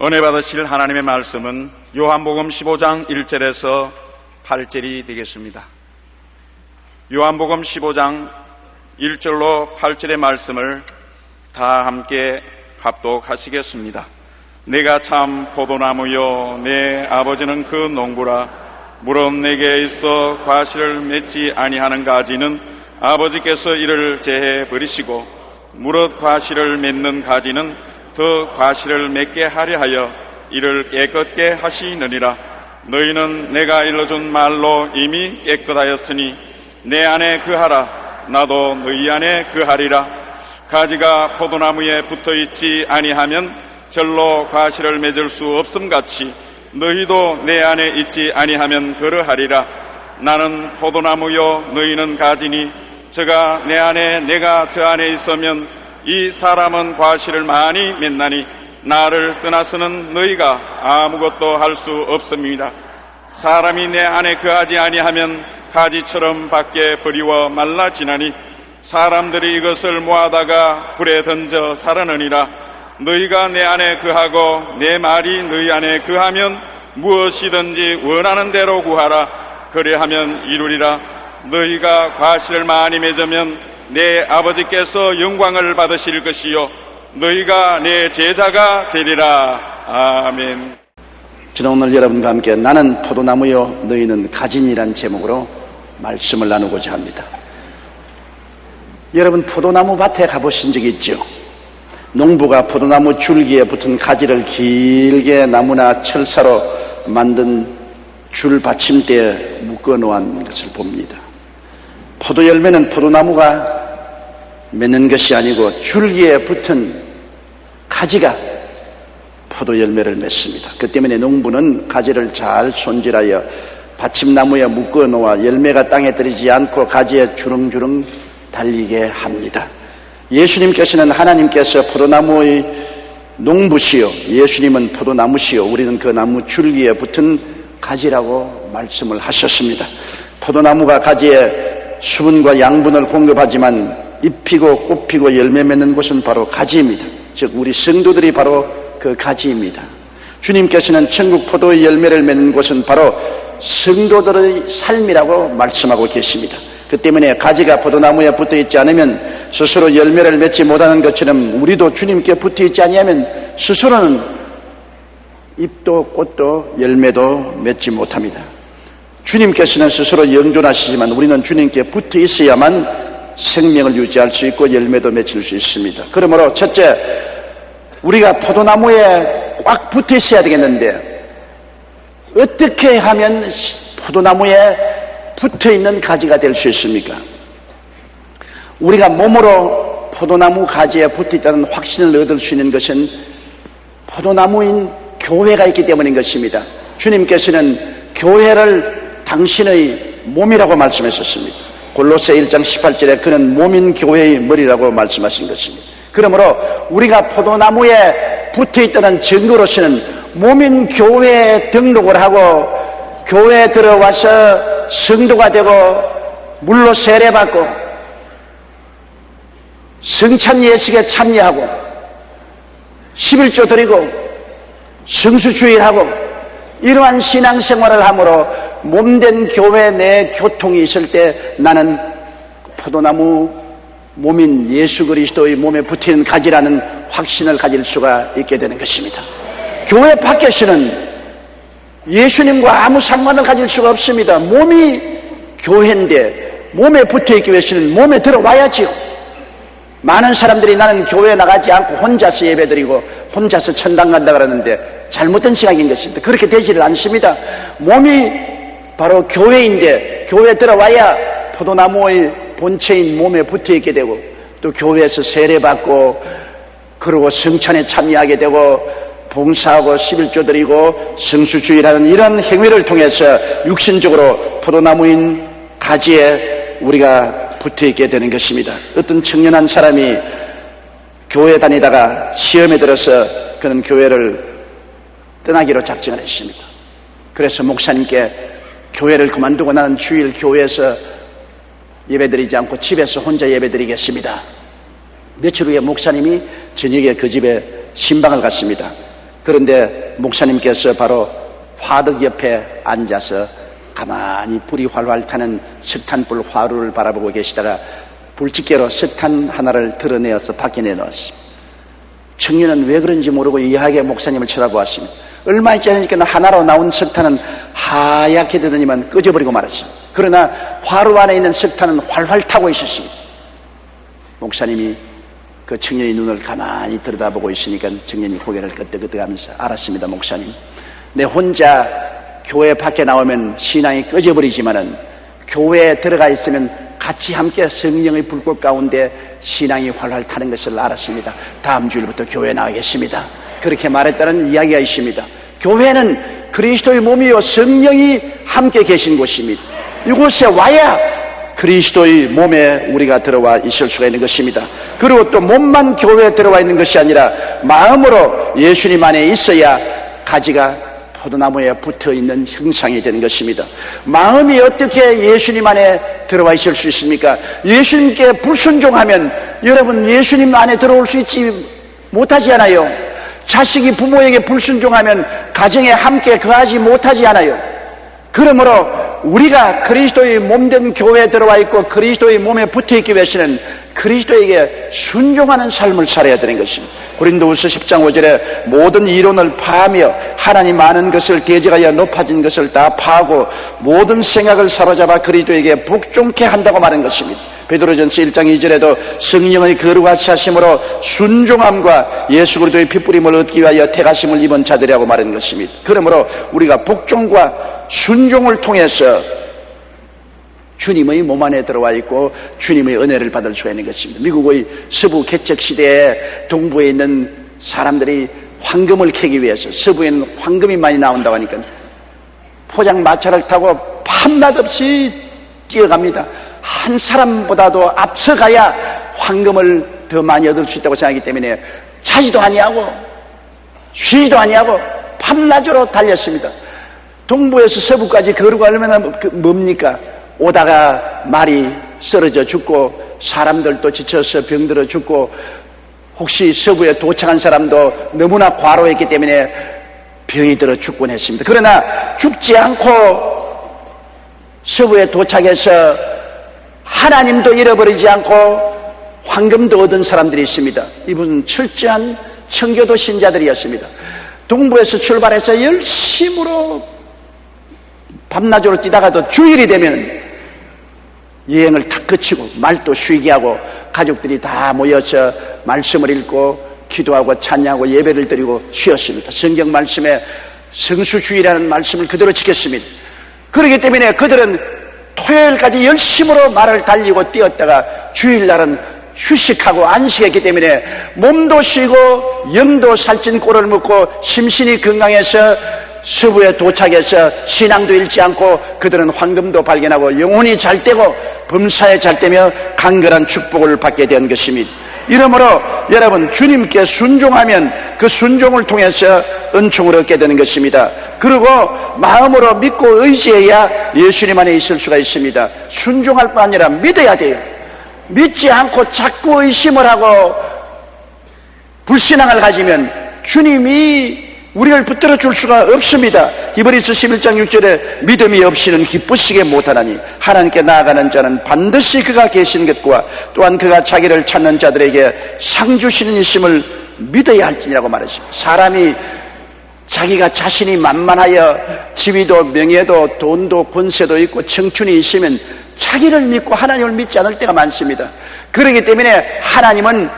은혜 받으실 하나님의 말씀은 요한복음 15장 1절에서 8절이 되겠습니다. 요한복음 15장 1절로 8절의 말씀을 다 함께 합독하시겠습니다. 내가 참 포도나무요 내 아버지는 그 농부라. 무릇 내게 있어 과실을 맺지 아니하는 가지는 아버지께서 이를 제해 버리시고 무릇 과실을 맺는 가지는 더 과실을 맺게 하려 하여 이를 깨끗게 하시느니라. 너희는 내가 일러준 말로 이미 깨끗하였으니 내 안에 거하라. 나도 너희 안에 거하리라. 가지가 포도나무에 붙어있지 아니하면 절로 과실을 맺을 수 없음같이 너희도 내 안에 있지 아니하면 그러하리라. 나는 포도나무요 너희는 가지니 저가 내 안에 내가 저 안에 있으면 이 사람은 과실을 많이 맺나니 나를 떠나서는 너희가 아무것도 할 수 없습니다. 사람이 내 안에 거하지 아니하면 가지처럼 밖에 버리워 말라지나니 사람들이 이것을 모아다가 불에 던져 사르느니라. 너희가 내 안에 거하고 내 말이 너희 안에 거하면 무엇이든지 원하는 대로 구하라. 그리하면 이루리라. 너희가 과실을 많이 맺으면 내 아버지께서 영광을 받으실 것이요 너희가 내 제자가 되리라. 아멘. 저는 오늘 여러분과 함께 나는 포도나무요 너희는 가지니란 제목으로 말씀을 나누고자 합니다. 여러분 포도나무 밭에 가보신 적이 있죠? 농부가 포도나무 줄기에 붙은 가지를 길게 나무나 철사로 만든 줄 받침대에 묶어 놓은 것을 봅니다. 포도 열매는 포도나무가 맺는 것이 아니고 줄기에 붙은 가지가 포도 열매를 맺습니다. 그 때문에 농부는 가지를 잘 손질하여 받침나무에 묶어 놓아 열매가 땅에 떨어지지 않고 가지에 주렁주렁 달리게 합니다. 예수님께서는 하나님께서 포도나무의 농부시요 예수님은 포도나무시요 우리는 그 나무 줄기에 붙은 가지라고 말씀을 하셨습니다. 포도나무가 가지에 수분과 양분을 공급하지만 잎피고 꽃피고 열매 맺는 곳은 바로 가지입니다. 즉 우리 성도들이 바로 그 가지입니다. 주님께서는 천국 포도의 열매를 맺는 곳은 바로 성도들의 삶이라고 말씀하고 계십니다. 그 때문에 가지가 포도나무에 붙어있지 않으면 스스로 열매를 맺지 못하는 것처럼 우리도 주님께 붙어있지 아니하면 스스로는 잎도 꽃도 열매도 맺지 못합니다. 주님께서는 스스로 영존하시지만 우리는 주님께 붙어 있어야만 생명을 유지할 수 있고 열매도 맺을 수 있습니다. 그러므로 첫째, 우리가 포도나무에 꽉 붙어 있어야 되겠는데 어떻게 하면 포도나무에 붙어 있는 가지가 될 수 있습니까? 우리가 몸으로 포도나무 가지에 붙어 있다는 확신을 얻을 수 있는 것은 포도나무인 교회가 있기 때문인 것입니다. 주님께서는 교회를 당신의 몸이라고 말씀하셨습니다. 골로새 1장 18절에 그는 몸인 교회의 머리라고 말씀하신 것입니다. 그러므로 우리가 포도나무에 붙어있다는 증거로서는 몸인 교회에 등록을 하고 교회에 들어와서 성도가 되고 물로 세례받고 성찬 예식에 참여하고 11조 드리고 성수주일하고 이러한 신앙생활을 함으로 몸된 교회 내 교통이 있을 때 나는 포도나무 몸인 예수 그리스도의 몸에 붙어있는 가지라는 확신을 가질 수가 있게 되는 것입니다. 교회 밖에서는 예수님과 아무 상관을 가질 수가 없습니다. 몸이 교회인데 몸에 붙어있기 위해서는 몸에 들어와야지요. 많은 사람들이 나는 교회에 나가지 않고 혼자서 예배드리고 혼자서 천당 간다 그러는데 잘못된 생각인 것입니다. 그렇게 되지를 않습니다. 몸이 바로 교회인데 교회에 들어와야 포도나무의 본체인 몸에 붙어있게 되고 또 교회에서 세례받고 그리고 성찬에 참여하게 되고 봉사하고 11조 드리고 성수주의라는 이런 행위를 통해서 육신적으로 포도나무인 가지에 우리가 붙어있게 되는 것입니다. 어떤 청년한 사람이 교회 다니다가 시험에 들어서 그는 교회를 떠나기로 작정을 했습니다. 그래서 목사님께 교회를 그만두고 나는 주일 교회에서 예배드리지 않고 집에서 혼자 예배드리겠습니다. 며칠 후에 목사님이 저녁에 그 집에 신방을 갔습니다. 그런데 목사님께서 바로 화덕 옆에 앉아서 가만히 불이 활활 타는 석탄불 화루를 바라보고 계시다가 불집게로 석탄 하나를 드러내어서 밖에 내놓았습니다. 청년은 왜 그런지 모르고 이하게 목사님을 쳐다보았습니다. 얼마 있지 않으니까 하나로 나온 석탄은 하얗게 되더니만 꺼져버리고 말았습니다. 그러나 화루 안에 있는 석탄은 활활 타고 있었습니다. 목사님이 그 청년의 눈을 가만히 들여다보고 있으니까 청년이 고개를 끄덕끄덕하면서 알았습니다. 목사님, 내 혼자 교회 밖에 나오면 신앙이 꺼져버리지만은 교회에 들어가 있으면 같이 함께 성령의 불꽃 가운데 신앙이 활활 타는 것을 알았습니다. 다음 주일부터 교회에 나가겠습니다. 그렇게 말했다는 이야기가 있습니다. 교회는 그리스도의 몸이요 성령이 함께 계신 곳입니다. 이곳에 와야 그리스도의 몸에 우리가 들어와 있을 수가 있는 것입니다. 그리고 또 몸만 교회에 들어와 있는 것이 아니라 마음으로 예수님 안에 있어야 가지가 포도나무에 붙어있는 형상이 되는 것입니다. 마음이 어떻게 예수님 안에 들어와 있을 수 있습니까? 예수님께 불순종하면 여러분 예수님 안에 들어올 수 있지 못하지 않아요. 자식이 부모에게 불순종하면 가정에 함께 거하지 못하지 않아요. 그러므로 우리가 그리스도의 몸된 교회에 들어와 있고 그리스도의 몸에 붙어있기 위해서는 그리스도에게 순종하는 삶을 살아야 되는 것입니다. 고린도후서 10장 5절에 모든 이론을 파하며 하나님 아는 것을 대적하여 높아진 것을 다 파하고 모든 생각을 사로잡아 그리스도에게 복종케 한다고 말한 것입니다. 베드로전서 1장 2절에도 성령의 거룩하시 하심으로 순종함과 예수 그리스도의 핏부림을 얻기 위하여 택하심을 입은 자들이라고 말한 것입니다. 그러므로 우리가 복종과 순종을 통해서 주님의 몸 안에 들어와 있고 주님의 은혜를 받을 수가 있는 것입니다. 미국의 서부 개척 시대에 동부에 있는 사람들이 황금을 캐기 위해서, 서부에는 황금이 많이 나온다고 하니까 포장마차를 타고 밤낮 없이 뛰어갑니다. 한 사람보다도 앞서가야 황금을 더 많이 얻을 수 있다고 생각하기 때문에 자지도 아니하고 쉬지도 아니하고 밤낮으로 달렸습니다. 동부에서 서부까지 걸어가려면 뭡니까? 오다가 말이 쓰러져 죽고 사람들도 지쳐서 병들어 죽고 혹시 서부에 도착한 사람도 너무나 과로했기 때문에 병이 들어 죽곤 했습니다. 그러나 죽지 않고 서부에 도착해서 하나님도 잃어버리지 않고 황금도 얻은 사람들이 있습니다. 이분은 철저한 청교도 신자들이었습니다. 동부에서 출발해서 열심으로 밤낮으로 뛰다가도 주일이 되면 여행을 다 그치고 말도 쉬게 하고 가족들이 다 모여서 말씀을 읽고 기도하고 찬양하고 예배를 드리고 쉬었습니다. 성경 말씀에 성수주의라는 말씀을 그대로 지켰습니다. 그렇기 때문에 그들은 토요일까지 열심으로 말을 달리고 뛰었다가 주일날은 휴식하고 안식했기 때문에 몸도 쉬고 영도 살찐 꼴을 먹고 심신이 건강해서 서부에 도착해서 신앙도 잃지 않고 그들은 황금도 발견하고 영혼이 잘 되고 범사에 잘 되며 강건한 축복을 받게 된 것입니다. 이러므로 여러분 주님께 순종하면 그 순종을 통해서 은총을 얻게 되는 것입니다. 그리고 마음으로 믿고 의지해야 예수님 안에 있을 수가 있습니다. 순종할 뿐 아니라 믿어야 돼요. 믿지 않고 자꾸 의심을 하고 불신앙을 가지면 주님이 우리를 붙들어 줄 수가 없습니다. 히브리서 11장 6절에 믿음이 없이는 기쁘시게 못하나니 하나님께 나아가는 자는 반드시 그가 계신 것과 또한 그가 자기를 찾는 자들에게 상 주시는 이심을 믿어야 할지니라고 말했습니다. 사람이 자기가 자신이 만만하여 지위도 명예도 돈도 권세도 있고 청춘이 있으면 자기를 믿고 하나님을 믿지 않을 때가 많습니다. 그렇기 때문에 하나님은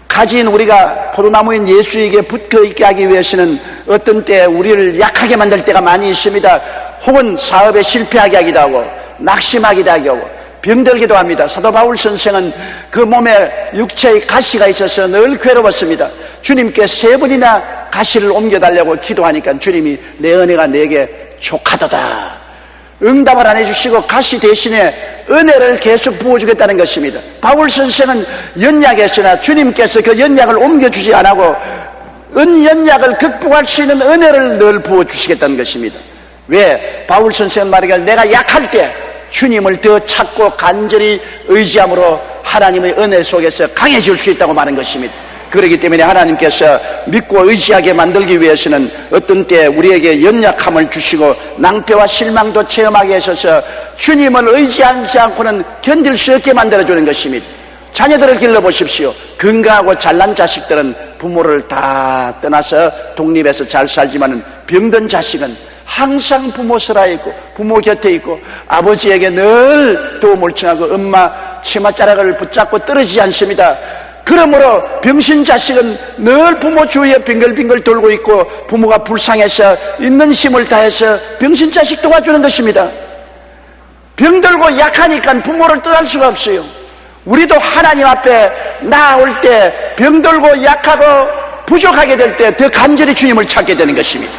가진 우리가 포도나무인 예수에게 붙어있게 하기 위해서는 어떤 때 우리를 약하게 만들 때가 많이 있습니다. 혹은 사업에 실패하게 하기도 하고 낙심하기도 하고 병들기도 합니다. 사도 바울 선생은 그 몸에 육체의 가시가 있어서 늘 괴로웠습니다. 주님께 3번이나 가시를 옮겨달라고 기도하니까 주님이 내 은혜가 내게 족하도다 응답을 안 해주시고 가시 대신에 은혜를 계속 부어주겠다는 것입니다. 바울 선생은 연약했으나 주님께서 그 연약을 옮겨주지 않고 연약을 극복할 수 있는 은혜를 늘 부어주시겠다는 것입니다. 왜? 바울 선생은 말하기를 내가 약할 때 주님을 더 찾고 간절히 의지함으로 하나님의 은혜 속에서 강해질 수 있다고 말한 것입니다. 그렇기 때문에 하나님께서 믿고 의지하게 만들기 위해서는 어떤 때 우리에게 연약함을 주시고 낭패와 실망도 체험하게 하셔서 주님을 의지하지 않고는 견딜 수 없게 만들어주는 것입니다. 자녀들을 길러보십시오. 건강하고 잘난 자식들은 부모를 다 떠나서 독립해서 잘 살지만 병든 자식은 항상 부모 설아에 있고 부모 곁에 있고 아버지에게 늘 도움을 청하고 엄마 치맛자락을 붙잡고 떨어지지 않습니다. 그러므로 병신 자식은 늘 부모 주위에 빙글빙글 돌고 있고 부모가 불쌍해서 있는 힘을 다해서 병신 자식 도와주는 것입니다. 병들고 약하니까 부모를 떠날 수가 없어요. 우리도 하나님 앞에 나아올 때 병들고 약하고 부족하게 될 때 더 간절히 주님을 찾게 되는 것입니다.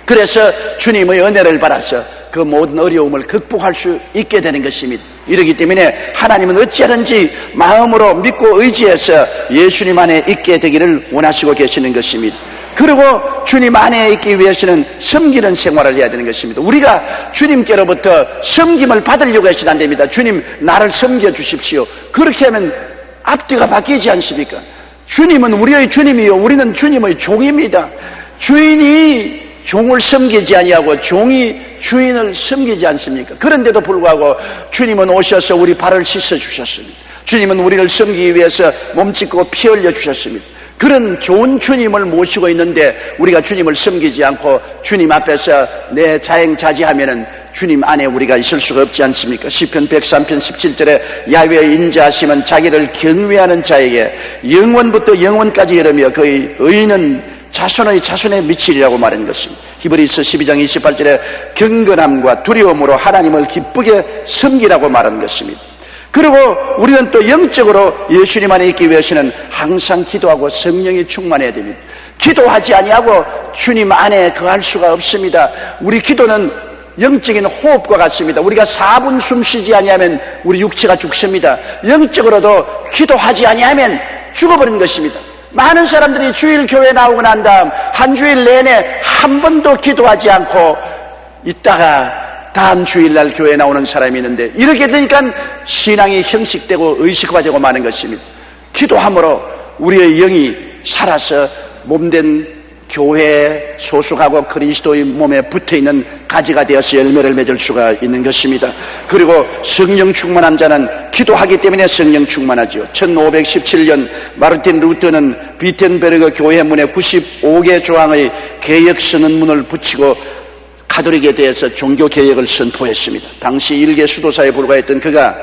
그래서 주님의 은혜를 받아서 그 모든 어려움을 극복할 수 있게 되는 것입니다. 이러기 때문에 하나님은 어찌하든지 마음으로 믿고 의지해서 예수님 안에 있게 되기를 원하시고 계시는 것입니다. 그리고 주님 안에 있기 위해서는 섬기는 생활을 해야 되는 것입니다. 우리가 주님께로부터 섬김을 받으려고 해서는 안 됩니다. 주님 나를 섬겨 주십시오. 그렇게 하면 앞뒤가 바뀌지 않습니까? 주님은 우리의 주님이요 우리는 주님의 종입니다. 주인이 종을 섬기지 아니하고 종이 주인을 섬기지 않습니까? 그런데도 불구하고 주님은 오셔서 우리 발을 씻어 주셨습니다. 주님은 우리를 섬기기 위해서 몸짓고 피 흘려 주셨습니다. 그런 좋은 주님을 모시고 있는데 우리가 주님을 섬기지 않고 주님 앞에서 내 자행자지하면은 주님 안에 우리가 있을 수가 없지 않습니까? 시편 103편 17절에 야훼의 인자하심은 자기를 경외하는 자에게 영원부터 영원까지 이르며 그의 의인은 자손의 자손에 미치리라고 말한 것입니다. 히브리서 12장 28절에 경건함과 두려움으로 하나님을 기쁘게 섬기라고 말한 것입니다. 그리고 우리는 또 영적으로 예수님 안에 있기 위해서는 항상 기도하고 성령이 충만해야 됩니다. 기도하지 아니하고 주님 안에 거할 수가 없습니다. 우리 기도는 영적인 호흡과 같습니다. 우리가 4분 숨 쉬지 아니하면 우리 육체가 죽습니다. 영적으로도 기도하지 아니하면 죽어버린 것입니다. 많은 사람들이 주일 교회 나오고 난 다음 한 주일 내내 한 번도 기도하지 않고 있다가 다음 주일날 교회 나오는 사람이 있는데 이렇게 되니까 신앙이 형식되고 의식화되고 마는 것입니다. 기도함으로 우리의 영이 살아서 몸된 교회에 소속하고 그리스도의 몸에 붙어있는 가지가 되어서 열매를 맺을 수가 있는 것입니다. 그리고 성령 충만한 자는 기도하기 때문에 성령 충만하죠. 1517년 마르틴 루터는 비텐베르그 교회 문에 95개 조항의 개혁 선언문을 붙이고 가톨릭에 대해서 종교 개혁을 선포했습니다. 당시 일개 수도사에 불과했던 그가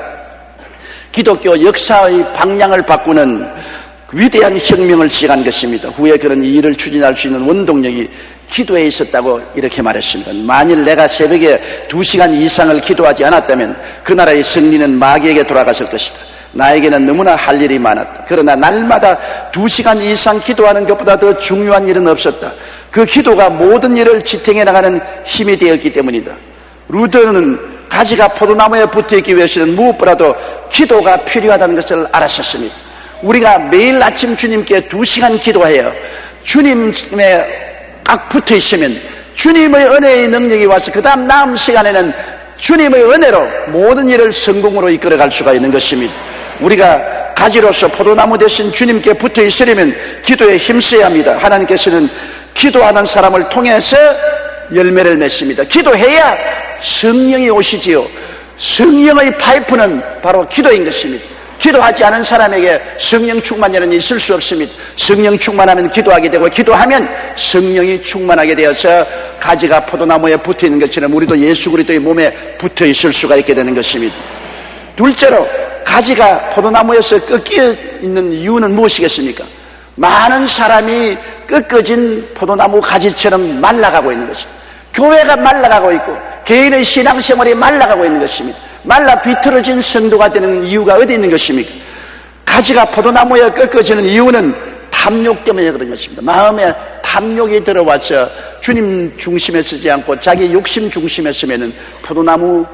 기독교 역사의 방향을 바꾸는 위대한 혁명을 시작한 것입니다. 후에 그런 이 일을 추진할 수 있는 원동력이 기도에 있었다고 이렇게 말했습니다. 만일 내가 새벽에 2시간 이상을 기도하지 않았다면 그 나라의 승리는 마귀에게 돌아갔을 것이다. 나에게는 너무나 할 일이 많았다. 그러나 날마다 2시간 이상 기도하는 것보다 더 중요한 일은 없었다. 그 기도가 모든 일을 지탱해 나가는 힘이 되었기 때문이다. 루터는 가지가 포도나무에 붙어있기 위해서는 무엇보다도 기도가 필요하다는 것을 알았었습니다. 우리가 매일 아침 주님께 2시간 기도해요. 주님에 딱 붙어 있으면 주님의 은혜의 능력이 와서 그 다음 남은 시간에는 주님의 은혜로 모든 일을 성공으로 이끌어갈 수가 있는 것입니다. 우리가 가지로서 포도나무 대신 주님께 붙어 있으려면 기도에 힘써야 합니다. 하나님께서는 기도하는 사람을 통해서 열매를 맺습니다. 기도해야 성령이 오시지요. 성령의 파이프는 바로 기도인 것입니다. 기도하지 않은 사람에게 성령 충만이라는 있을 수 없습니다. 성령 충만하면 기도하게 되고 기도하면 성령이 충만하게 되어서 가지가 포도나무에 붙어있는 것처럼 우리도 예수 그리스도의 몸에 붙어 있을 수가 있게 되는 것입니다. 둘째로 가지가 포도나무에서 꺾여 있는 이유는 무엇이겠습니까? 많은 사람이 꺾어진 포도나무 가지처럼 말라가고 있는 것입니다. 교회가 말라가고 있고 개인의 신앙생활이 말라가고 있는 것입니다. 말라 비틀어진 성도가 되는 이유가 어디 있는 것입니까? 가지가 포도나무에 꺾어지는 이유는 탐욕 때문에 그런 것입니다. 마음에 탐욕이 들어와서 주님 중심에 서지 않고 자기 욕심 중심에 서면은 포도나무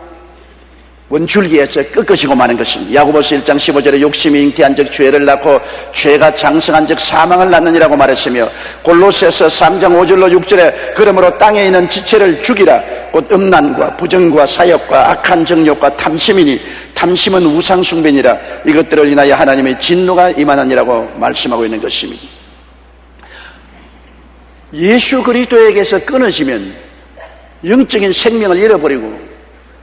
원줄기에서 꺾어지고 마는 것입니다. 야고보서 1장 15절에 욕심이 잉태한 즉 죄를 낳고 죄가 장성한 즉 사망을 낳느니라고 말했으며, 골로새서 3장 5절로 6절에 그러므로 땅에 있는 지체를 죽이라 곧 음란과 부정과 사욕과 악한 정욕과 탐심이니 탐심은 우상숭배니라. 이것들을 인하여 하나님의 진노가 임하느니라고 말씀하고 있는 것입니다. 예수 그리스도에게서 끊어지면 영적인 생명을 잃어버리고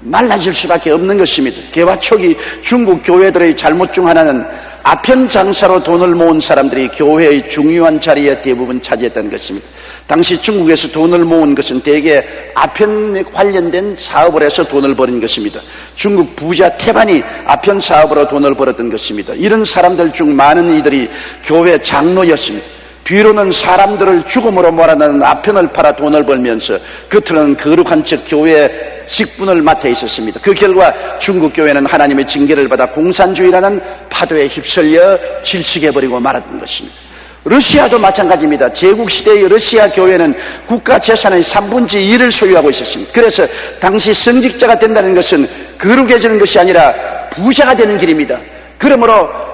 말라질 수밖에 없는 것입니다. 개화 초기 중국 교회들의 잘못 중 하나는 아편 장사로 돈을 모은 사람들이 교회의 중요한 자리에 대부분 차지했다는 것입니다. 당시 중국에서 돈을 모은 것은 대개 아편에 관련된 사업을 해서 돈을 버린 것입니다. 중국 부자 태반이 아편 사업으로 돈을 벌었던 것입니다. 이런 사람들 중 많은 이들이 교회 장로였습니다. 뒤로는 사람들을 죽음으로 몰아넣는 아편을 팔아 돈을 벌면서 겉으로는 거룩한 척 교회 직분을 맡아 있었습니다. 그 결과 중국 교회는 하나님의 징계를 받아 공산주의라는 파도에 휩쓸려 질식해버리고 말았던 것입니다. 러시아도 마찬가지입니다. 제국시대의 러시아 교회는 국가 재산의 3분의 2를 소유하고 있었습니다. 그래서 당시 성직자가 된다는 것은 거룩해지는 것이 아니라 부자가 되는 길입니다. 그러므로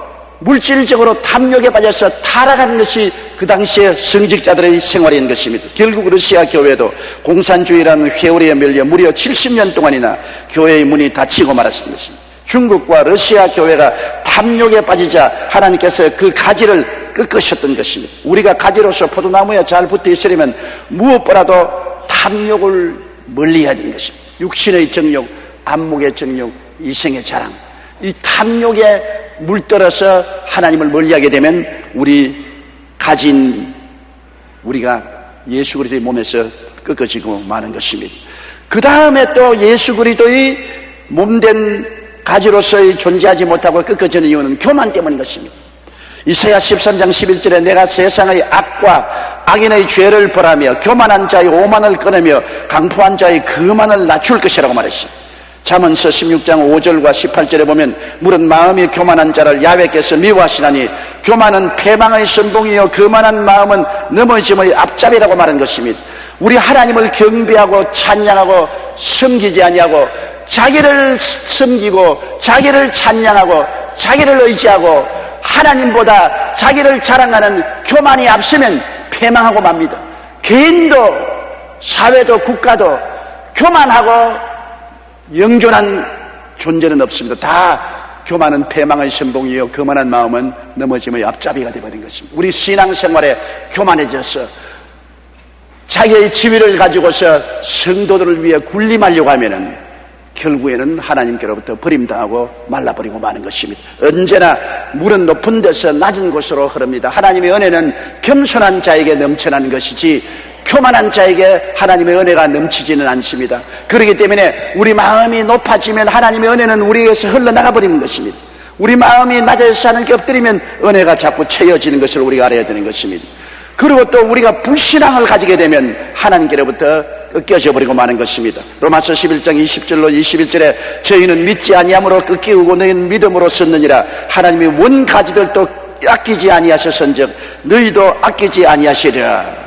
물질적으로 탐욕에 빠져서 타락하는 것이 그 당시에 성직자들의 생활인 것입니다. 결국 러시아 교회도 공산주의라는 회오리에 밀려 무려 70년 동안이나 교회의 문이 닫히고 말았습니다. 중국과 러시아 교회가 탐욕에 빠지자 하나님께서 그 가지를 꺾으셨던 것입니다. 우리가 가지로서 포도나무에 잘 붙어 있으려면 무엇보다도 탐욕을 멀리해야 되는 것입니다. 육신의 정욕, 안목의 정욕, 이생의 자랑, 이 탐욕에 물들어서 하나님을 멀리하게 되면 우리가 예수 그리스도의 몸에서 꺾어지고 마는 것입니다. 그 다음에 또 예수 그리스도의 몸된 가지로서의 존재하지 못하고 꺾어지는 이유는 교만 때문인 것입니다. 이사야 13장 11절에 내가 세상의 악과 악인의 죄를 벌하며 교만한 자의 오만을 끊으며 강포한 자의 거만을 낮출 것이라고 말했습니다. 잠언서 16장 5절과 18절에 보면 물은 마음이 교만한 자를 야훼께서 미워하시나니 교만은 패망의 선봉이요 거만한 마음은 넘어짐의 앞잡이라고 말한 것입니다. 우리 하나님을 경배하고 찬양하고 섬기지 아니하고 자기를 섬기고 자기를 찬양하고 자기를 의지하고 하나님보다 자기를 자랑하는 교만이 앞서면 패망하고 맙니다. 개인도 사회도 국가도 교만하고 영존한 존재는 없습니다. 다 교만은 패망의 선봉이요 거만한 마음은 넘어짐의 앞잡이가 되어버린 것입니다. 우리 신앙생활에 교만해져서 자기의 지위를 가지고서 성도들을 위해 군림하려고 하면은 결국에는 하나님께로부터 버림당하고 말라버리고 마는 것입니다. 언제나 물은 높은 데서 낮은 곳으로 흐릅니다. 하나님의 은혜는 겸손한 자에게 넘쳐나는 것이지 교만한 자에게 하나님의 은혜가 넘치지는 않습니다. 그렇기 때문에 우리 마음이 높아지면 하나님의 은혜는 우리에게서 흘러나가 버리는 것입니다. 우리 마음이 낮아져서 하나님께 엎드리면 은혜가 자꾸 채워지는 것을 우리가 알아야 되는 것입니다. 그리고 또 우리가 불신앙을 가지게 되면 하나님께로부터 꺾여져 버리고 마는 것입니다. 로마서 11장 20절로 21절에 저희는 믿지 아니함으로 꺾이고 너희는 믿음으로 섰느니라. 하나님이 원 가지들도 아끼지 아니하셨은즉 너희도 아끼지 아니하시리라.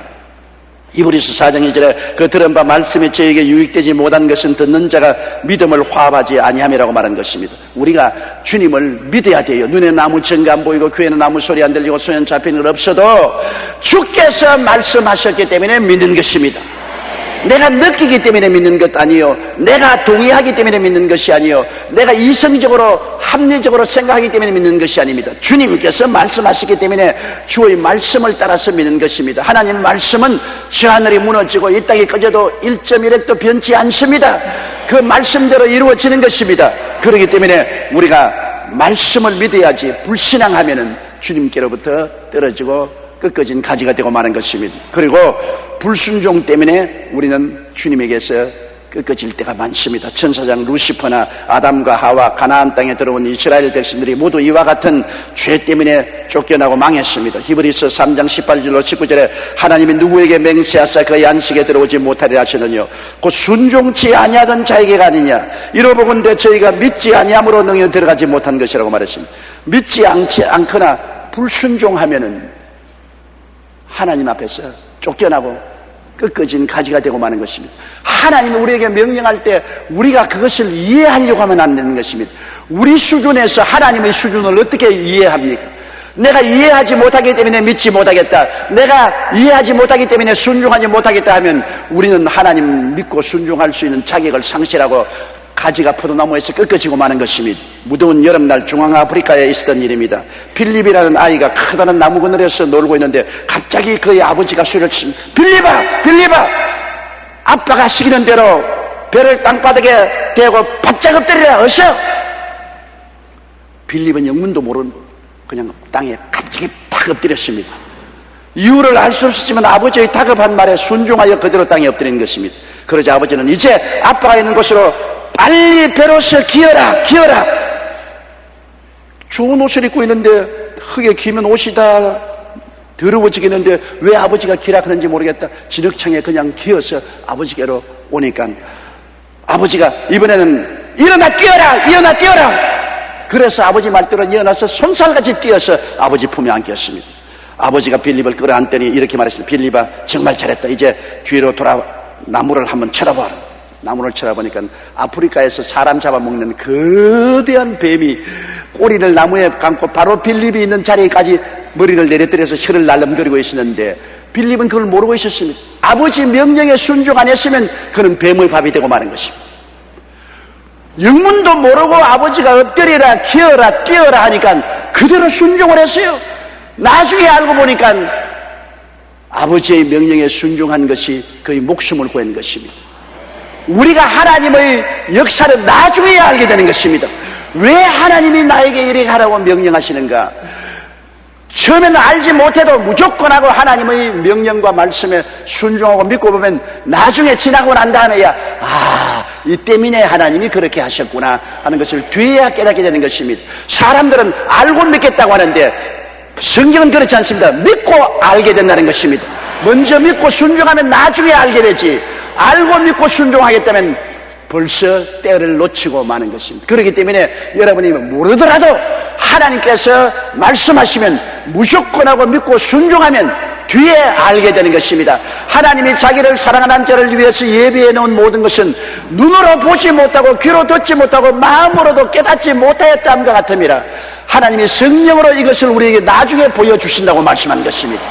히브리서 4장 1절에 그 들은 바 말씀이 저에게 유익되지 못한 것은 듣는 자가 믿음을 화합하지 아니함이라고 말한 것입니다. 우리가 주님을 믿어야 돼요. 눈에는 아무 증거 안 보이고 귀에는 아무 소리 안 들리고 손에는 잡히는 일 없어도 주께서 말씀하셨기 때문에 믿는 것입니다. 내가 느끼기 때문에 믿는 것 아니요, 내가 동의하기 때문에 믿는 것이 아니요, 내가 이성적으로 합리적으로 생각하기 때문에 믿는 것이 아닙니다. 주님께서 말씀하시기 때문에 주의 말씀을 따라서 믿는 것입니다. 하나님 말씀은 저 하늘이 무너지고 이 땅이 꺼져도 1.1핵도 변치 않습니다. 그 말씀대로 이루어지는 것입니다. 그렇기 때문에 우리가 말씀을 믿어야지 불신앙하면은 주님께로부터 떨어지고 꺾어진 가지가 되고 마는 것입니다. 그리고 불순종 때문에 우리는 주님에게서 꺾어질 때가 많습니다. 천사장 루시퍼나 아담과 하와 가나안 땅에 들어온 이스라엘 백성들이 모두 이와 같은 죄 때문에 쫓겨나고 망했습니다. 히브리서 3장 18절로 19절에 하나님이 누구에게 맹세하사 그의 안식에 들어오지 못하리라 하시느뇨 곧 순종치 아니하던 자에게가 아니냐 이러보건대 저희가 믿지 아니함으로 능히 들어가지 못한 것이라고 말했습니다. 믿지 않거나 불순종하면은 하나님 앞에서 쫓겨나고 꺾어진 가지가 되고 마는 것입니다. 하나님이 우리에게 명령할 때 우리가 그것을 이해하려고 하면 안 되는 것입니다. 우리 수준에서 하나님의 수준을 어떻게 이해합니까? 내가 이해하지 못하기 때문에 믿지 못하겠다, 내가 이해하지 못하기 때문에 순종하지 못하겠다 하면 우리는 하나님 믿고 순종할 수 있는 자격을 상실하고 가지가 포도나무에서 꺾어지고 마는 것입니다. 무더운 여름날 중앙아프리카에 있었던 일입니다. 필립이라는 아이가 커다란 나무 그늘에서 놀고 있는데 갑자기 그의 아버지가 소리를 치십니다. 빌립아! 빌립아! 아빠가 시키는 대로 배를 땅바닥에 대고 바짝 엎드리라, 어서! 빌립은 영문도 모르는 그냥 땅에 갑자기 탁 엎드렸습니다. 이유를 알 수 없었지만 아버지의 다급한 말에 순종하여 그대로 땅에 엎드리는 것입니다. 그러자 아버지는 이제 아빠가 있는 곳으로 빨리 배로서 기어라, 기어라. 좋은 옷을 입고 있는데 흙에 기면 옷이 다 더러워지겠는데 왜 아버지가 기라 그런지 모르겠다. 진흙창에 그냥 기어서 아버지께로 오니까 아버지가 이번에는 일어나 뛰어라, 일어나 뛰어라. 그래서 아버지 말대로 일어나서 손살같이 뛰어서 아버지 품에 안겼습니다. 아버지가 빌립을 끌어안더니 이렇게 말했습니다. 빌립아, 정말 잘했다. 이제 뒤로 돌아 나무를 한번 쳐다봐라. 나무를 쳐다보니까 아프리카에서 사람 잡아먹는 거대한 뱀이 꼬리를 나무에 감고 바로 빌립이 있는 자리까지 머리를 내려뜨려서 혀를 날름거리고 있었는데 빌립은 그걸 모르고 있었습니다. 아버지 명령에 순종 안 했으면 그는 뱀의 밥이 되고 마는 것입니다. 영문도 모르고 아버지가 엎드리라, 기어라, 뛰어라 하니까 그대로 순종을 했어요. 나중에 알고 보니까 아버지의 명령에 순종한 것이 그의 목숨을 구한 것입니다. 우리가 하나님의 역사를 나중에 알게 되는 것입니다. 왜 하나님이 나에게 이렇게 하라고 명령하시는가? 처음에는 알지 못해도 무조건 하고 하나님의 명령과 말씀에 순종하고 믿고 보면 나중에 지나고 난 다음에야 이 때문에 하나님이 그렇게 하셨구나 하는 것을 뒤에야 깨닫게 되는 것입니다. 사람들은 알고 믿겠다고 하는데 성경은 그렇지 않습니다. 믿고 알게 된다는 것입니다. 먼저 믿고 순종하면 나중에 알게 되지, 알고 믿고 순종하겠다면 벌써 때를 놓치고 마는 것입니다. 그렇기 때문에 여러분이 모르더라도 하나님께서 말씀하시면 무조건 하고 믿고 순종하면 뒤에 알게 되는 것입니다. 하나님이 자기를 사랑하는 자를 위해서 예비해 놓은 모든 것은 눈으로 보지 못하고 귀로 듣지 못하고 마음으로도 깨닫지 못하였다함과 같음이라. 하나님이 성령으로 이것을 우리에게 나중에 보여주신다고 말씀하는 것입니다.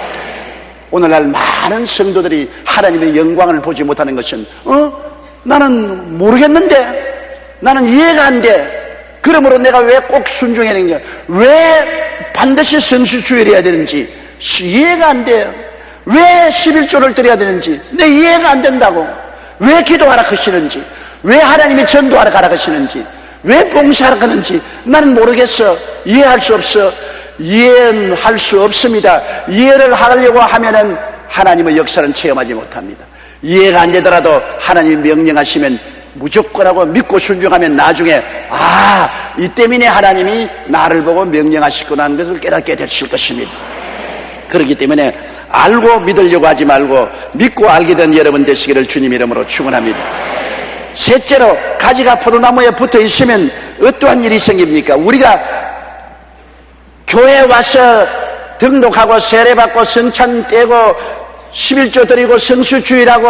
오늘날 많은 성도들이 하나님의 영광을 보지 못하는 것은 나는 모르겠는데, 나는 이해가 안 돼. 그러므로 내가 왜 꼭 순종해야 되는지, 왜 반드시 성수주의를 해야 되는지 이해가 안 돼요. 왜 11조를 드려야 되는지 내 이해가 안 된다고. 왜 기도하라 하시는지, 왜 하나님이 전도하라 가라 하시는지, 왜 봉사하라 하는지 나는 모르겠어. 이해할 수 없어. 이해할 수 없습니다. 이해를 하려고 하면은 하나님의 역사는 체험하지 못합니다. 이해가 안 되더라도 하나님이 명령하시면 무조건 하고 믿고 순종하면 나중에 이 때문에 하나님이 나를 보고 명령하시구나 하는 것을 깨닫게 되실 것입니다. 그렇기 때문에 알고 믿으려고 하지 말고 믿고 알게 된 여러분 되시기를 주님 이름으로 축원합니다. 셋째로, 가지가 포도나무에 붙어 있으면 어떠한 일이 생깁니까? 우리가 교회에 와서 등록하고 세례받고 성찬 떼고 11조 드리고 성수주의라고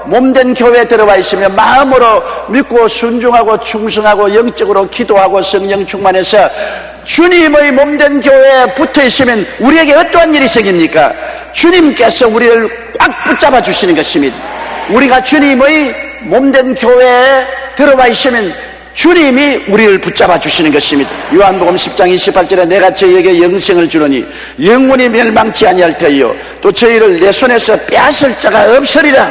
몸된 교회에 들어와 있으면 마음으로 믿고 순종하고 충성하고 영적으로 기도하고 성령 충만해서 주님의 몸된 교회에 붙어 있으면 우리에게 어떠한 일이 생깁니까? 주님께서 우리를 꽉 붙잡아 주시는 것입니다. 우리가 주님의 몸된 교회에 들어와 있으면 주님이 우리를 붙잡아 주시는 것입니다. 요한복음 10장 28절에 내가 저희에게 영생을 주노니 영원히 멸망치 아니할 터이요 또 저희를 내 손에서 빼앗을 자가 없으리라.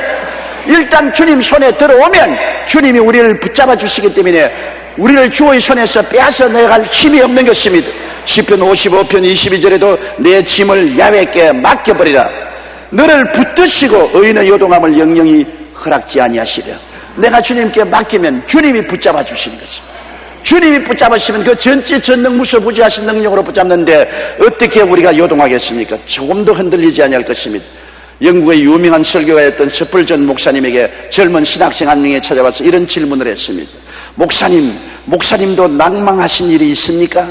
일단 주님 손에 들어오면 주님이 우리를 붙잡아 주시기 때문에 우리를 주의 손에서 빼앗아 내갈 힘이 없는 것입니다. 시편 55편 22절에도 내 짐을 야훼께 맡겨버리라. 너를 붙드시고 의인의 요동함을 영영히 허락지 아니하시랴. 내가 주님께 맡기면 주님이 붙잡아 주시는 것입니다. 주님이 붙잡으시면 그 전지전능 무소부지하신 능력으로 붙잡는데 어떻게 우리가 요동하겠습니까? 조금도 흔들리지 아니할 것입니다. 영국의 유명한 설교가였던 스펄전 목사님에게 젊은 신학생 한 명이 찾아와서 이런 질문을 했습니다. 목사님도 낭망하신 일이 있습니까?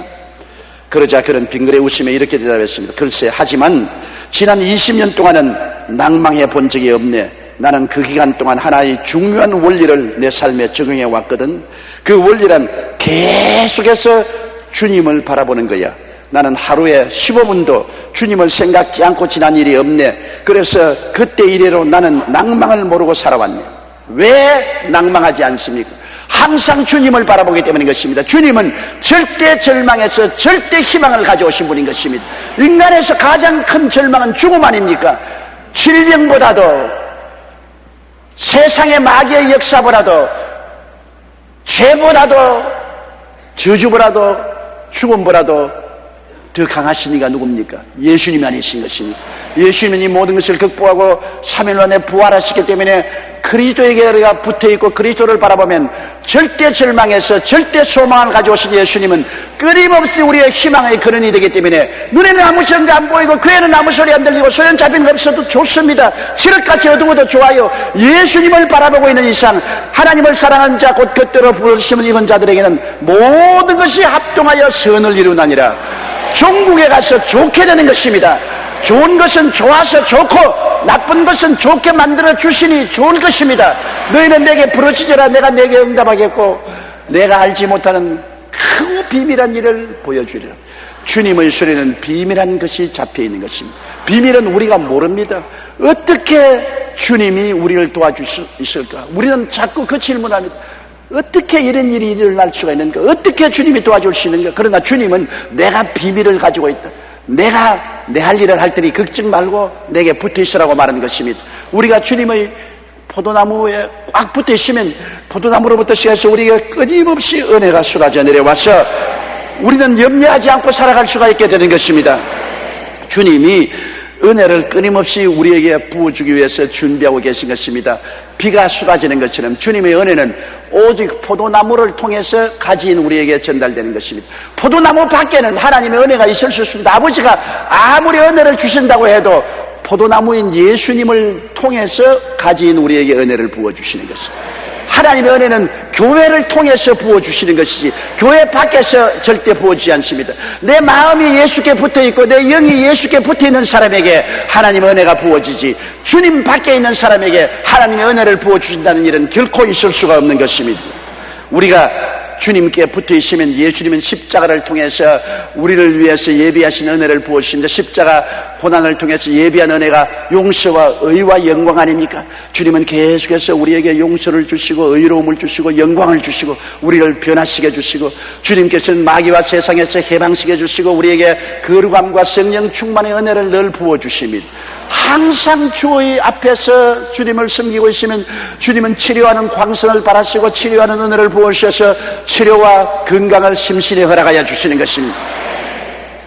그러자 그런 빙그레 웃으며 이렇게 대답했습니다. 글쎄, 하지만 지난 20년 동안은 낭망해 본 적이 없네. 나는 그 기간 동안 하나의 중요한 원리를 내 삶에 적용해 왔거든. 그 원리란 계속해서 주님을 바라보는 거야. 나는 하루에 15분도 주님을 생각지 않고 지난 일이 없네. 그래서 그때 이래로 나는 낭망을 모르고 살아왔네. 왜 낭망하지 않습니까? 항상 주님을 바라보기 때문인 것입니다. 주님은 절대 절망에서 절대 희망을 가져오신 분인 것입니다. 인간에서 가장 큰 절망은 죽음 아닙니까? 질병보다도 세상의 마귀의 역사보다도 죄보다도 저주보다도 죽음보다도 더 강하신 이가 누굽니까? 예수님이 아니신 것입니다. 예수님은 이 모든 것을 극복하고 3일 만에 부활하시기 때문에 그리스도에게 우리가 붙어있고 그리스도를 바라보면 절대 절망에서 절대 소망을 가져오신 예수님은 끊임없이 우리의 희망의 근원이 되기 때문에 눈에는 아무 소리가 안 보이고 귀에는 아무 소리 안 들리고 소연 잡힌 거 없어도 좋습니다. 칠흑같이 어두워도 좋아요. 예수님을 바라보고 있는 이상 하나님을 사랑하는 자 곧 곁들어 부르심을 입은 자들에게는 모든 것이 합동하여 선을 이루나니라. 종국에 가서 좋게 되는 것입니다. 좋은 것은 좋아서 좋고 나쁜 것은 좋게 만들어 주시니 좋은 것입니다. 너희는 내게 부르짖으라 내가 내게 응답하겠고 내가 알지 못하는 크고 비밀한 일을 보여주리라. 주님의 손에는 비밀한 것이 잡혀있는 것입니다. 비밀은 우리가 모릅니다. 어떻게 주님이 우리를 도와주실까? 우리는 자꾸 그 질문합니다. 어떻게 이런 일이 일어날 수가 있는가? 어떻게 주님이 도와줄 수 있는가? 그러나 주님은 내가 비밀을 가지고 있다. 내가 내 할 일을 할 테니 걱정 말고 내게 붙어 있으라고 말하는 것입니다. 우리가 주님의 포도나무에 꽉 붙어 있으면 포도나무로부터 시작해서 우리에게 끊임없이 은혜가 쏟아져 내려와서 우리는 염려하지 않고 살아갈 수가 있게 되는 것입니다. 주님이 은혜를 끊임없이 우리에게 부어주기 위해서 준비하고 계신 것입니다. 비가 쏟아지는 것처럼 주님의 은혜는 오직 포도나무를 통해서 가진 우리에게 전달되는 것입니다. 포도나무 밖에는 하나님의 은혜가 있을 수 없습니다. 아버지가 아무리 은혜를 주신다고 해도 포도나무인 예수님을 통해서 가진 우리에게 은혜를 부어주시는 것입니다. 하나님의 은혜는 교회를 통해서 부어주시는 것이지 교회 밖에서 절대 부어주지 않습니다. 내 마음이 예수께 붙어있고 내 영이 예수께 붙어있는 사람에게 하나님의 은혜가 부어지지 주님 밖에 있는 사람에게 하나님의 은혜를 부어주신다는 일은 결코 있을 수가 없는 것입니다. 우리가 주님께 붙어있으면 예수님은 십자가를 통해서 우리를 위해서 예비하신 은혜를 부어주십니다. 십자가 고난을 통해서 예비한 은혜가 용서와 의와 영광 아닙니까? 주님은 계속해서 우리에게 용서를 주시고 의로움을 주시고 영광을 주시고 우리를 변화시켜 주시고 주님께서는 마귀와 세상에서 해방시켜 주시고 우리에게 거룩함과 성령 충만의 은혜를 늘 부어주십니다. 항상 주의 앞에서 주님을 섬기고 있으면 주님은 치료하는 광선을 바라시고 치료하는 은혜를 부어주셔서 치료와 건강을 심신히 허락하여 주시는 것입니다.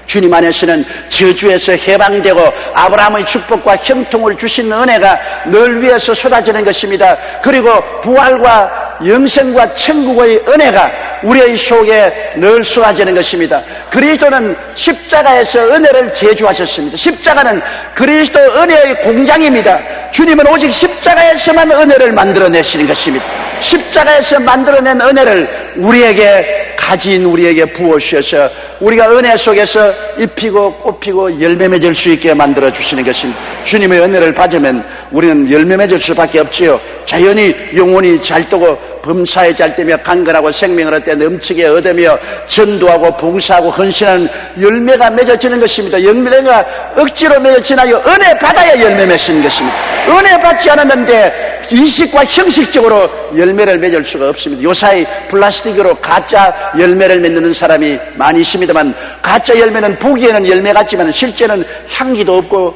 주님 안에서는 저주에서 해방되고 아브라함의 축복과 형통을 주시는 은혜가 늘 위에서 쏟아지는 것입니다. 그리고 부활과 영생과 천국의 은혜가 우리의 속에 늘 쏟아지는 것입니다. 그리스도는 십자가에서 은혜를 제조하셨습니다. 십자가는 그리스도 은혜의 공장입니다. 주님은 오직 십자가에서만 은혜를 만들어내시는 것입니다. 십자가에서 만들어낸 은혜를 우리에게 가진 우리에게 부어주셔서 우리가 은혜 속에서 입히고 꽃피고 열매 맺을 수 있게 만들어주시는 것입니다. 주님의 은혜를 받으면 우리는 열매 맺을 수밖에 없지요. 자연히 영혼이 잘 뜨고 범사에 잘 뜨며 강건하고 생명을 얻되 넘치게 얻으며 전도하고 봉사하고 헌신하는 열매가 맺어지는 것입니다. 열매가 억지로 맺어지나요? 은혜 받아야 열매 맺는 것입니다. 은혜 받지 않았는데 이식과 형식적으로 열매를 맺을 수가 없습니다. 요사이 플라스틱으로 가짜 열매를 맺는 사람이 많이 있습니다만 가짜 열매는 보기에는 열매 같지만 실제는 향기도 없고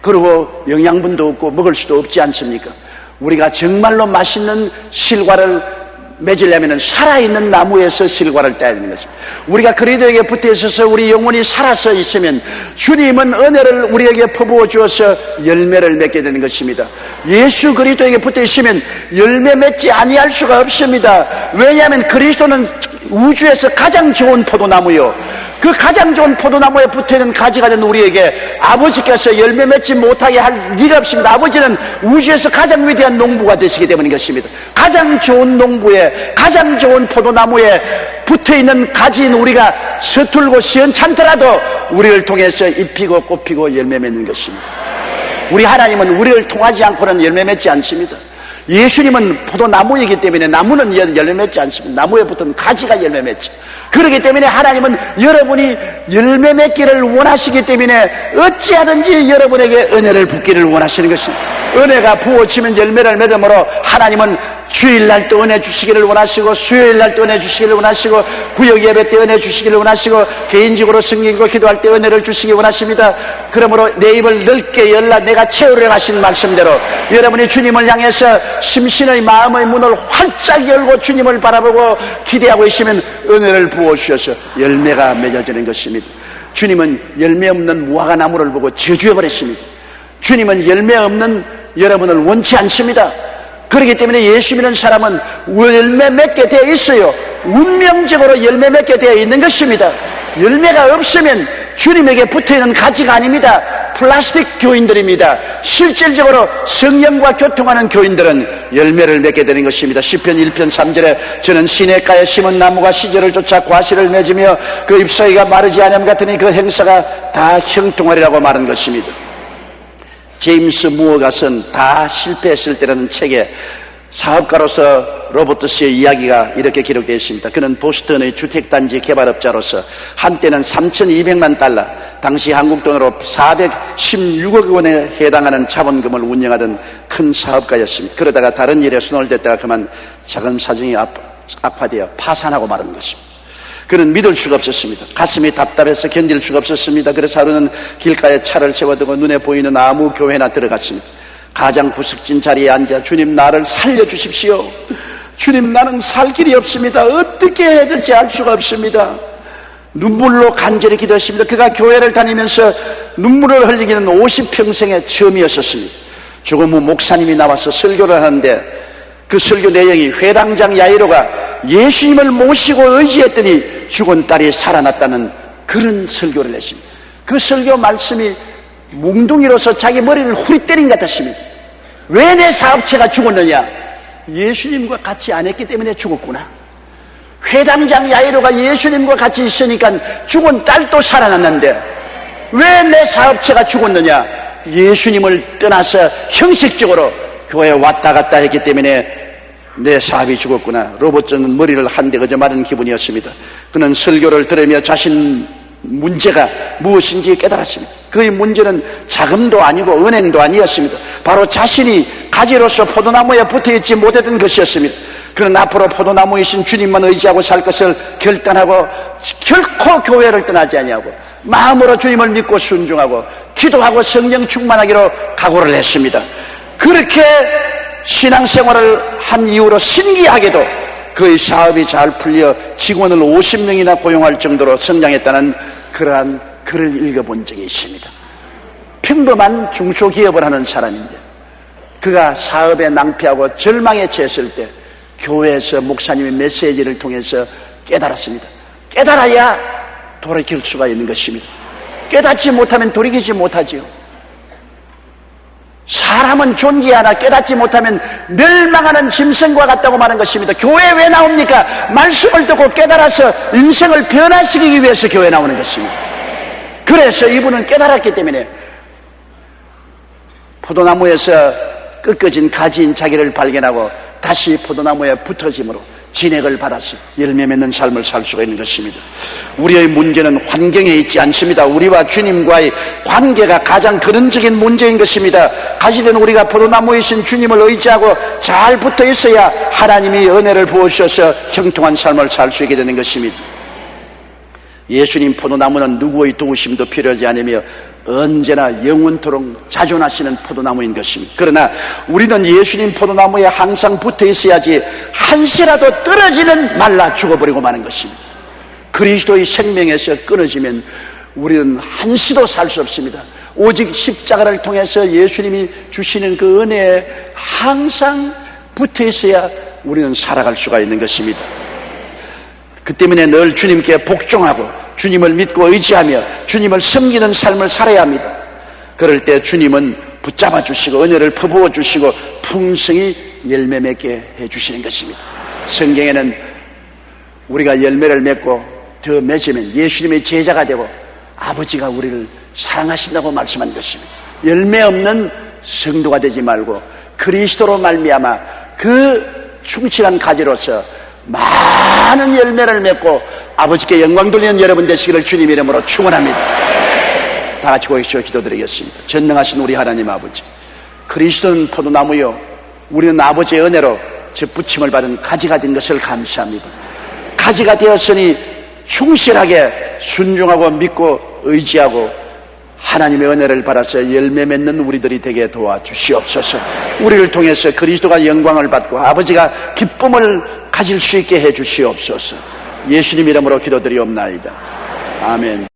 그리고 영양분도 없고 먹을 수도 없지 않습니까? 우리가 정말로 맛있는 실과를 맺으려면 살아있는 나무에서 실과를 따야 되는 것입니다. 우리가 그리스도에게 붙어 있어서 우리 영혼이 살아서 있으면 주님은 은혜를 우리에게 퍼부어 주어서 열매를 맺게 되는 것입니다. 예수 그리스도에게 붙어 있으면 열매 맺지 아니할 수가 없습니다. 왜냐하면 그리스도는 우주에서 가장 좋은 포도나무요. 그 가장 좋은 포도나무에 붙어있는 가지가 된 우리에게 아버지께서 열매 맺지 못하게 할 리가 없습니다. 아버지는 우주에서 가장 위대한 농부가 되시기 때문인 것입니다. 가장 좋은 농부에 가장 좋은 포도나무에 붙어있는 가지인 우리가 서툴고 시원찮더라도 우리를 통해서 입히고 꽃피고 열매 맺는 것입니다. 우리 하나님은 우리를 통하지 않고는 열매 맺지 않습니다. 예수님은 포도나무이기 때문에 나무는 열매 맺지 않습니다. 나무에 붙은 가지가 열매 맺지. 그렇기 때문에 하나님은 여러분이 열매 맺기를 원하시기 때문에 어찌하든지 여러분에게 은혜를 붓기를 원하시는 것입니다. 은혜가 부어지면 열매를 맺음으로 하나님은 주일날 또 은혜 주시기를 원하시고, 수요일날 또 은혜 주시기를 원하시고, 구역 예배 때 은혜 주시기를 원하시고, 개인적으로 성경 읽고 기도할 때 은혜를 주시기 원하십니다. 그러므로 내 입을 넓게 열라 내가 채우려 하신 말씀대로 여러분이 주님을 향해서 심신의 마음의 문을 활짝 열고 주님을 바라보고 기대하고 있으면 은혜를 부어주셔서 열매가 맺어지는 것입니다. 주님은 열매 없는 무화과 나무를 보고 저주해버렸습니다. 주님은 열매 없는 여러분을 원치 않습니다. 그렇기 때문에 예수 믿는 사람은 열매 맺게 되어 있어요. 운명적으로 열매 맺게 되어 있는 것입니다. 열매가 없으면 주님에게 붙어있는 가지가 아닙니다. 플라스틱 교인들입니다. 실질적으로 성령과 교통하는 교인들은 열매를 맺게 되는 것입니다. 시편 1편 3절에 저는 시냇가에 심은 나무가 시절을 쫓아 과실을 맺으며 그 잎사귀가 마르지 않음 같으니 그 행사가 다 형통하리라고 말한 것입니다. 제임스 무어가 쓴 다 실패했을 때라는 책에 사업가로서 로버트 씨의 이야기가 이렇게 기록되어 있습니다. 그는 보스턴의 주택단지 개발업자로서 한때는 3,200만 달러, 당시 한국 돈으로 416억 원에 해당하는 자본금을 운영하던 큰 사업가였습니다. 그러다가 다른 일에 손을 댔다가 그만 작은 사정이 아파되어 파산하고 말은 것입니다. 그는 믿을 수가 없었습니다. 가슴이 답답해서 견딜 수가 없었습니다. 그래서 하루는 길가에 차를 세워두고 눈에 보이는 아무 교회나 들어갔습니다. 가장 구석진 자리에 앉아 주님 나를 살려주십시오. 주님 나는 살 길이 없습니다. 어떻게 해야 될지 알 수가 없습니다. 눈물로 간절히 기도했습니다. 그가 교회를 다니면서 눈물을 흘리기는 50평생의 처음이었었습니다. 조금 후 목사님이 나와서 설교를 하는데 그 설교 내용이 회당장 야이로가 예수님을 모시고 의지했더니 죽은 딸이 살아났다는 그런 설교를 했습니다. 그 설교 말씀이 몽둥이로서 자기 머리를 후리 때린 것 같았습니다. 왜 내 사업체가 죽었느냐? 예수님과 같이 안 했기 때문에 죽었구나. 회당장 야이로가 예수님과 같이 있으니까 죽은 딸도 살아났는데 왜 내 사업체가 죽었느냐? 예수님을 떠나서 형식적으로 교회에 왔다 갔다 했기 때문에 내 사업이 죽었구나. 로봇은 머리를 한 대 그저 마른 기분이었습니다. 그는 설교를 들으며 자신 문제가 무엇인지 깨달았습니다. 그의 문제는 자금도 아니고 은행도 아니었습니다. 바로 자신이 가지로서 포도나무에 붙어있지 못했던 것이었습니다. 그는 앞으로 포도나무이신 주님만 의지하고 살 것을 결단하고 결코 교회를 떠나지 아니하고 마음으로 주님을 믿고 순종하고 기도하고 성령 충만하기로 각오를 했습니다. 그렇게 신앙생활을 한 이후로 신기하게도 그의 사업이 잘 풀려 직원을 50명이나 고용할 정도로 성장했다는 그러한 글을 읽어본 적이 있습니다. 평범한 중소기업을 하는 사람인데 그가 사업에 낭패하고 절망에 처했을 때 교회에서 목사님의 메시지를 통해서 깨달았습니다. 깨달아야 돌이킬 수가 있는 것입니다. 깨닫지 못하면 돌이키지 못하지요. 사람은 존귀하나 깨닫지 못하면 멸망하는 짐승과 같다고 말한 것입니다. 교회에 왜 나옵니까? 말씀을 듣고 깨달아서 인생을 변화시키기 위해서 교회에 나오는 것입니다. 그래서 이분은 깨달았기 때문에 포도나무에서 꺾어진 가지인 자기를 발견하고 다시 포도나무에 붙어짐으로 진액을 받아서 열매 맺는 삶을 살 수가 있는 것입니다. 우리의 문제는 환경에 있지 않습니다. 우리와 주님과의 관계가 가장 근원적인 문제인 것입니다. 가시된 우리가 포도나무이신 주님을 의지하고 잘 붙어 있어야 하나님이 은혜를 부어주셔서 형통한 삶을 살 수 있게 되는 것입니다. 예수님 포도나무는 누구의 도우심도 필요하지 않으며 언제나 영원토록 자존하시는 포도나무인 것입니다. 그러나 우리는 예수님 포도나무에 항상 붙어 있어야지 한시라도 떨어지는 말라 죽어버리고 마는 것입니다. 그리스도의 생명에서 끊어지면 우리는 한시도 살 수 없습니다. 오직 십자가를 통해서 예수님이 주시는 그 은혜에 항상 붙어 있어야 우리는 살아갈 수가 있는 것입니다. 그 때문에 늘 주님께 복종하고 주님을 믿고 의지하며 주님을 섬기는 삶을 살아야 합니다. 그럴 때 주님은 붙잡아 주시고 은혜를 퍼부어 주시고 풍성히 열매 맺게 해주시는 것입니다. 성경에는 우리가 열매를 맺고 더 맺으면 예수님의 제자가 되고 아버지가 우리를 사랑하신다고 말씀한 것입니다. 열매 없는 성도가 되지 말고 그리스도로 말미암아 그 충실한 가지로서 많은 열매를 맺고 아버지께 영광 돌리는 여러분 되시기를 주님 이름으로 축원합니다. 다 같이 고개시켜 기도드리겠습니다. 전능하신 우리 하나님 아버지, 그리스도는 포도나무요 우리는 아버지의 은혜로 접붙임을 받은 가지가 된 것을 감사합니다. 가지가 되었으니 충실하게 순종하고 믿고 의지하고 하나님의 은혜를 받아서 열매 맺는 우리들이 되게 도와주시옵소서. 우리를 통해서 그리스도가 영광을 받고 아버지가 기쁨을 가질 수 있게 해주시옵소서. 예수님 이름으로 기도드리옵나이다. 아멘.